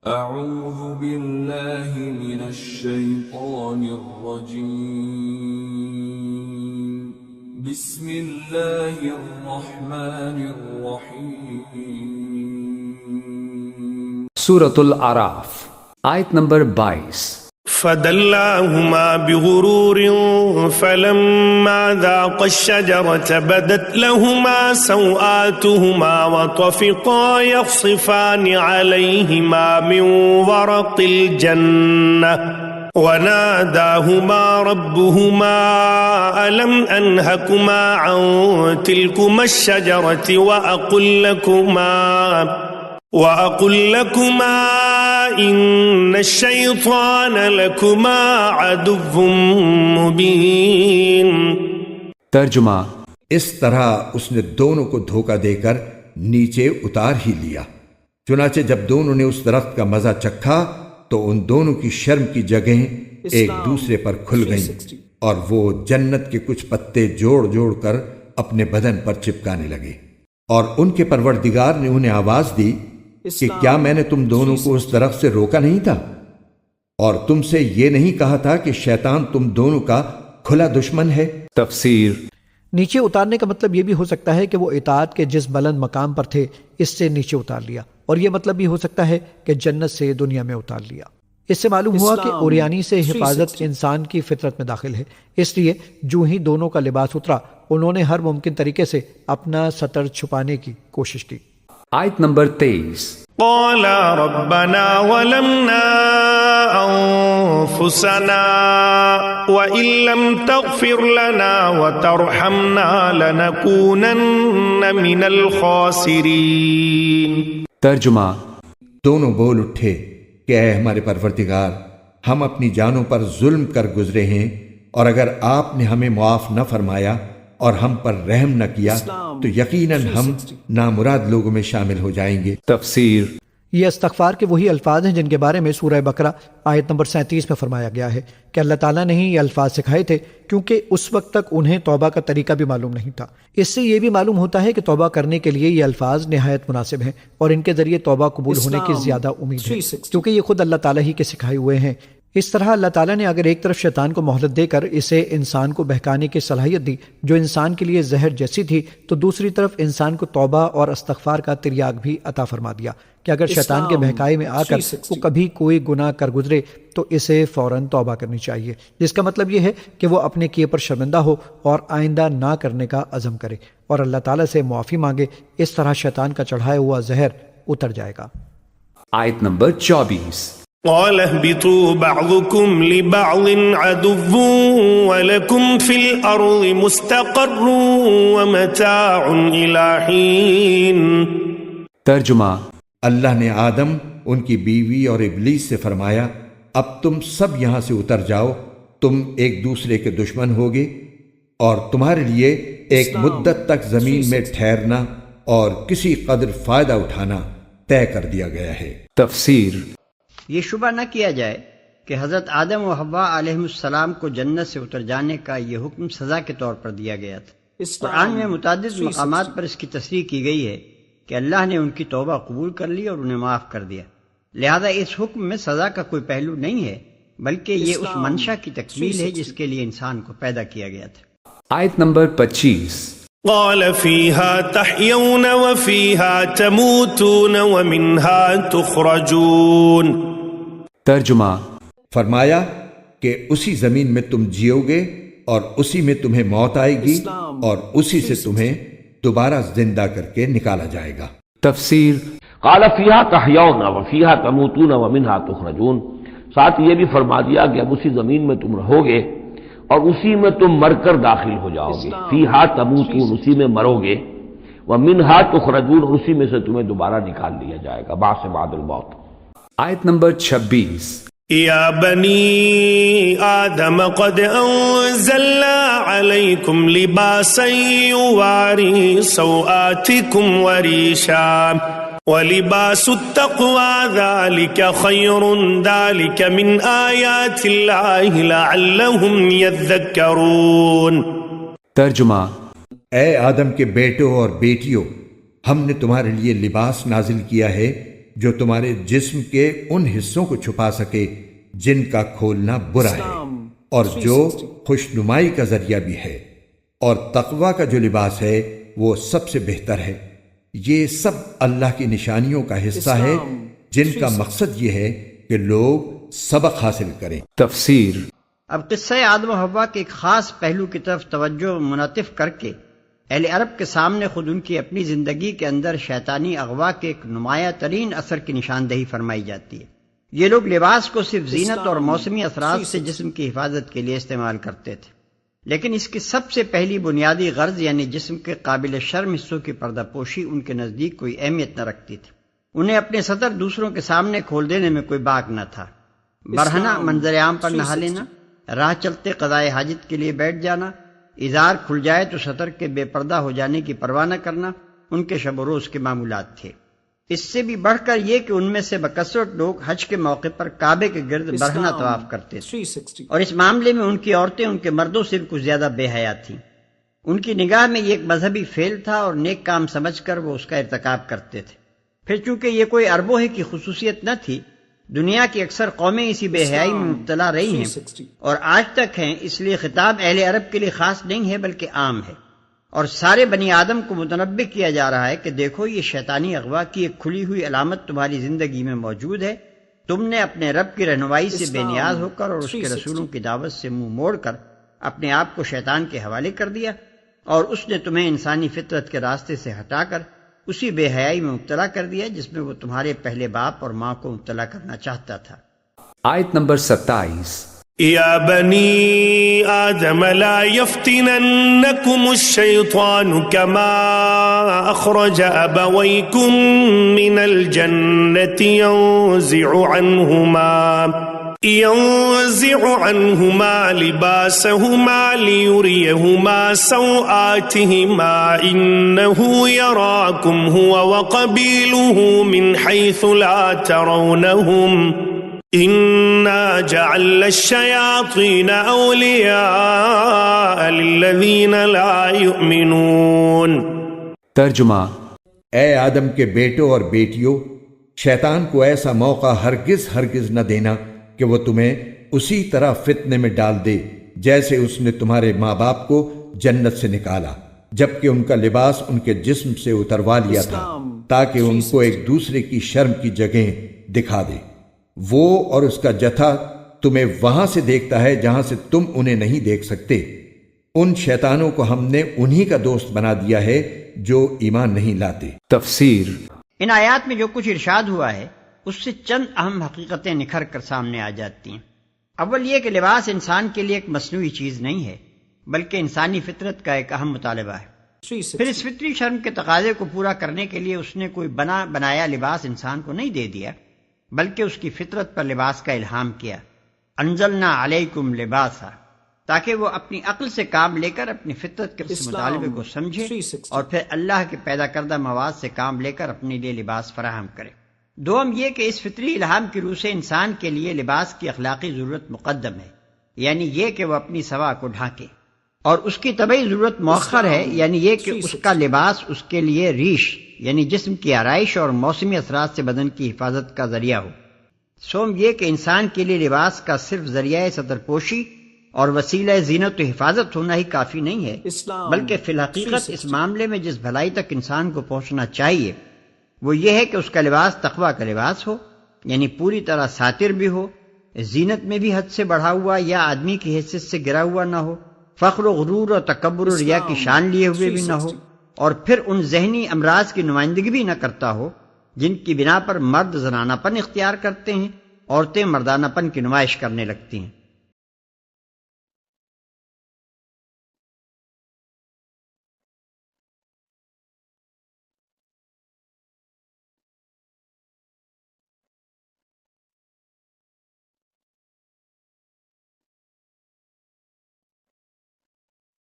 أعوذ بالله من الشيطان الرجيم بسم الله الرحمن الرحيم سورة الأعراف آیت نمبر 22. فدلاهما بغرور فلما ذاقا الشجرة بدت لهما سوآتهما وطفقا يخصفان عليهما من ورق الجنة وناداهما ربهما ألم أنهكما عن تلكما الشجرة وأقل لكما إن الشيطان لكما عدو مبين. ترجمہ: اس طرح اس نے دونوں کو دھوکہ دے کر نیچے اتار ہی لیا۔ چنانچہ جب دونوں نے اس درخت کا مزہ چکھا تو ان دونوں کی شرم کی جگہیں ایک دوسرے پر کھل گئیں اور وہ جنت کے کچھ پتے جوڑ جوڑ کر اپنے بدن پر چپکانے لگے، اور ان کے پروردگار نے انہیں آواز دی کہ کیا میں نے تم دونوں کو اس درخت سے روکا نہیں تھا، اور تم سے یہ نہیں کہا تھا کہ شیطان تم دونوں کا کھلا دشمن ہے؟ تفسیر: نیچے اتارنے کا مطلب یہ بھی ہو سکتا ہے کہ وہ اطاعت کے جس بلند مقام پر تھے اس سے نیچے اتار لیا، اور یہ مطلب بھی ہو سکتا ہے کہ جنت سے دنیا میں اتار لیا۔ اس سے معلوم ہوا کہ اوریانی سے حفاظت انسان کی فطرت میں داخل ہے، اس لیے جو ہی دونوں کا لباس اترا انہوں نے ہر ممکن طریقے سے اپنا سطر چھپانے کی کوشش کی۔ آیت نمبر 23. قالا ربنا ظلمنا أنفسنا وإن لم تغفر لنا وترحمنا لنكونن من الخاسرين. ترجمہ: دونوں بول اٹھے کہ اے ہمارے پروردگار، ہم اپنی جانوں پر ظلم کر گزرے ہیں، اور اگر آپ نے ہمیں معاف نہ فرمایا اور ہم پر رحم نہ کیا تو یقیناً ہم نامراد لوگوں میں شامل ہو جائیں گے۔ تفسیر: یہ استغفار کے وہی الفاظ ہیں جن کے بارے میں سورہ بقرہ آیت نمبر 37 میں فرمایا گیا ہے کہ اللہ تعالیٰ نے ہی یہ الفاظ سکھائے تھے، کیونکہ اس وقت تک انہیں توبہ کا طریقہ بھی معلوم نہیں تھا۔ اس سے یہ بھی معلوم ہوتا ہے کہ توبہ کرنے کے لیے یہ الفاظ نہایت مناسب ہیں، اور ان کے ذریعے توبہ قبول ہونے کی زیادہ امید ہے، کیونکہ یہ خود اللہ تعالیٰ ہی کے سکھائے ہوئے ہیں۔ اس طرح اللہ تعالیٰ نے اگر ایک طرف شیطان کو مہلت دے کر اسے انسان کو بہکانے کی صلاحیت دی جو انسان کے لیے زہر جیسی تھی، تو دوسری طرف انسان کو توبہ اور استغفار کا تریاق بھی عطا فرما دیا کہ اگر شیطان کے بہکائے میں آ کر وہ کبھی کوئی گناہ کر گزرے تو اسے فوراً توبہ کرنی چاہیے، جس کا مطلب یہ ہے کہ وہ اپنے کیے پر شرمندہ ہو اور آئندہ نہ کرنے کا عزم کرے اور اللہ تعالیٰ سے معافی مانگے۔ اس طرح شیطان کا چڑھایا ہوا زہر اتر جائے گا۔ آیت نمبر 24. قال اهبطوا بعضكم لبعض عدو ولكم في الأرض مستقر ومتاع إلى حين. ترجمہ: اللہ نے آدم، ان کی بیوی اور ابلیس سے فرمایا اب تم سب یہاں سے اتر جاؤ، تم ایک دوسرے کے دشمن ہوگے، اور تمہارے لیے ایک مدت تک زمین میں ٹھہرنا اور کسی قدر فائدہ اٹھانا طے کر دیا گیا ہے۔ تفسیر: یہ شبہ نہ کیا جائے کہ حضرت آدم و حوا علیہ السلام کو جنت سے اتر جانے کا یہ حکم سزا کے طور پر دیا گیا تھا۔ قرآن میں متعدد مقامات پر اس کی تصریح کی گئی ہے کہ اللہ نے ان کی توبہ قبول کر لی اور انہیں معاف کر دیا، لہذا اس حکم میں سزا کا کوئی پہلو نہیں ہے، بلکہ یہ اس منشا کی تکمیل ہے جس کے لیے انسان کو پیدا کیا گیا تھا۔ آیت نمبر 25. قال فيها تحيون وفيها تموتون ومنها تخرجون. ترجمہ: فرمایا کہ اسی زمین میں تم جیو گے اور اسی میں تمہیں موت آئے گی اور اسی سے تمہیں دوبارہ زندہ کر کے نکالا جائے گا۔ تفسیر: قال فیہا تحیون وفیہا تموتون ومنہا تخرجون. ساتھ یہ بھی فرما دیا کہ اب اسی زمین میں تم رہو گے اور اسی میں تم مر کر داخل ہو جاؤ گے۔ فیہا تموتون، اسی میں مرو گے، ومنہا تخرجون، اور اسی میں سے تمہیں دوبارہ نکال لیا جائے گا بعث بعد الموت۔ آیت نمبر 26. یا بنی آدم قد انزلنا علیکم لباسا یواری سوآتکم وریشا وَلِبَاسُ التَّقْوَى ذَلِكَ خَيْرٌ ذَلِكَ مِنْ آيَاتِ اللَّهِ لَعَلَّهُمْ يَذَّكَّرُونَ. ترجمہ: اے آدم کے بیٹوں اور بیٹیوں، ہم نے تمہارے لیے لباس نازل کیا ہے جو تمہارے جسم کے ان حصوں کو چھپا سکے جن کا کھولنا برا ہے، اور جو خوشنمائی کا ذریعہ بھی ہے، اور تقوی کا جو لباس ہے وہ سب سے بہتر ہے۔ یہ سب اللہ کی نشانیوں کا حصہ ہے جن کا مقصد یہ ہے کہ لوگ سبق حاصل کریں۔ تفسیر۔ اب قصہ آدم و حوا کے ایک خاص پہلو کی طرف توجہ منعطف کر کے اہل عرب کے سامنے خود ان کی اپنی زندگی کے اندر شیطانی اغوا کے ایک نمایاں ترین اثر کی نشاندہی فرمائی جاتی ہے۔ یہ لوگ لباس کو صرف زینت اور موسمی اثرات سے جسم کی حفاظت کے لیے استعمال کرتے تھے، لیکن اس کی سب سے پہلی بنیادی غرض یعنی جسم کے قابل شرم حصوں کی پردہ پوشی ان کے نزدیک کوئی اہمیت نہ رکھتی تھی۔ انہیں اپنے سطر دوسروں کے سامنے کھول دینے میں کوئی باک نہ تھا۔ برہنہ منظر عام پر نہا لینا، راہ چلتے قضائے حاجت کے لیے بیٹھ جانا، ازار کھل جائے تو سطر کے بے پردہ ہو جانے کی پرواہ نہ کرنا ان کے شب و روز کے معمولات تھے۔ اس سے بھی بڑھ کر یہ کہ ان میں سے بکثرت لوگ حج کے موقع پر کعبے کے گرد برہنہ طواف کرتے تھے، اور اس معاملے میں ان کی عورتیں ان کے مردوں سے بھی کچھ زیادہ بے حیا تھیں۔ ان کی نگاہ میں یہ ایک مذہبی فعل تھا اور نیک کام سمجھ کر وہ اس کا ارتکاب کرتے تھے۔ پھر چونکہ یہ کوئی اربوں کی خصوصیت نہ تھی، دنیا کی اکثر قومیں اسی بے حیائی میں مبتلا رہی ہیں اور آج تک ہیں، اس لیے خطاب اہل عرب کے لیے خاص نہیں ہے بلکہ عام ہے، اور سارے بنی آدم کو متنبہ کیا جا رہا ہے کہ دیکھو یہ شیطانی اغوا کی ایک کھلی ہوئی علامت تمہاری زندگی میں موجود ہے۔ تم نے اپنے رب کی رہنمائی سے بے نیاز ہو کر اور اس کے رسولوں کی دعوت سے منہ موڑ کر اپنے آپ کو شیطان کے حوالے کر دیا، اور اس نے تمہیں انسانی فطرت کے راستے سے ہٹا کر اسی بے حیائی میں مبتلا کر دیا جس میں وہ تمہارے پہلے باپ اور ماں کو مبتلا کرنا چاہتا تھا۔ آیت نمبر 27۔ يا بني آدم لا يفتننكم الشيطان كما أخرج أبويكم من الجنة ينزع عنهما لباسهما ليريهما سوآتهما إنه يراكم هو وقبيله من حيث لا ترونهم إنا جعلنا الشياطين أولياء للذين لا يؤمنون۔ ترجمہ۔ اے آدم کے بیٹوں اور بیٹیوں، شیطان کو ایسا موقع ہرگز نہ دینا کہ وہ تمہیں اسی طرح فتنے میں ڈال دے جیسے اس نے تمہارے ماں باپ کو جنت سے نکالا، جبکہ ان کا لباس ان کے جسم سے اتروا لیا تھا تاکہ ان کو ایک دوسرے کی شرم کی جگہیں دکھا دے۔ وہ اور اس کا جتھا تمہیں وہاں سے دیکھتا ہے جہاں سے تم انہیں نہیں دیکھ سکتے۔ ان شیطانوں کو ہم نے انہی کا دوست بنا دیا ہے جو ایمان نہیں لاتے۔ تفسیر۔ ان آیات میں جو کچھ ارشاد ہوا ہے اس سے چند اہم حقیقتیں نکھر کر سامنے آ جاتی ہیں۔ اول یہ کہ لباس انسان کے لیے ایک مصنوعی چیز نہیں ہے بلکہ انسانی فطرت کا ایک اہم مطالبہ ہے۔ پھر اس فطری شرم کے تقاضے کو پورا کرنے کے لیے اس نے کوئی بنایا لباس انسان کو نہیں دے دیا بلکہ اس کی فطرت پر لباس کا الہام کیا، انزلنا علیکم لباسا، تاکہ وہ اپنی عقل سے کام لے کر اپنی فطرت کے اس مطالبے کو سمجھے اور پھر اللہ کے پیدا کردہ مواد سے کام لے کر اپنے لیے لباس فراہم کرے۔ دوم یہ کہ اس فطری الہام کی روح سے انسان کے لیے لباس کی اخلاقی ضرورت مقدم ہے، یعنی یہ کہ وہ اپنی سوا کو ڈھانکے، اور اس کی طبعی ضرورت مؤخر ہے، یعنی یہ کہ اس کا لباس اس کے لیے ریش یعنی جسم کی آرائش اور موسمی اثرات سے بدن کی حفاظت کا ذریعہ ہو۔ سوم یہ کہ انسان کے لیے لباس کا صرف ذریعہ سطر پوشی اور وسیلہ زینت و حفاظت ہونا ہی کافی نہیں ہے، بلکہ فی الحقیقت اس معاملے میں جس بھلائی تک انسان کو پہنچنا چاہیے وہ یہ ہے کہ اس کا لباس تقویٰ کا لباس ہو، یعنی پوری طرح ساتر بھی ہو، زینت میں بھی حد سے بڑھا ہوا یا آدمی کی حیثیت سے گرا ہوا نہ ہو، فخر و غرور اور تکبر و ریا کی شان لیے ہوئے بھی نہ ہو، اور پھر ان ذہنی امراض کی نمائندگی بھی نہ کرتا ہو جن کی بنا پر مرد زنانہ پن اختیار کرتے ہیں، عورتیں مردانہ پن کی نمائش کرنے لگتی ہیں۔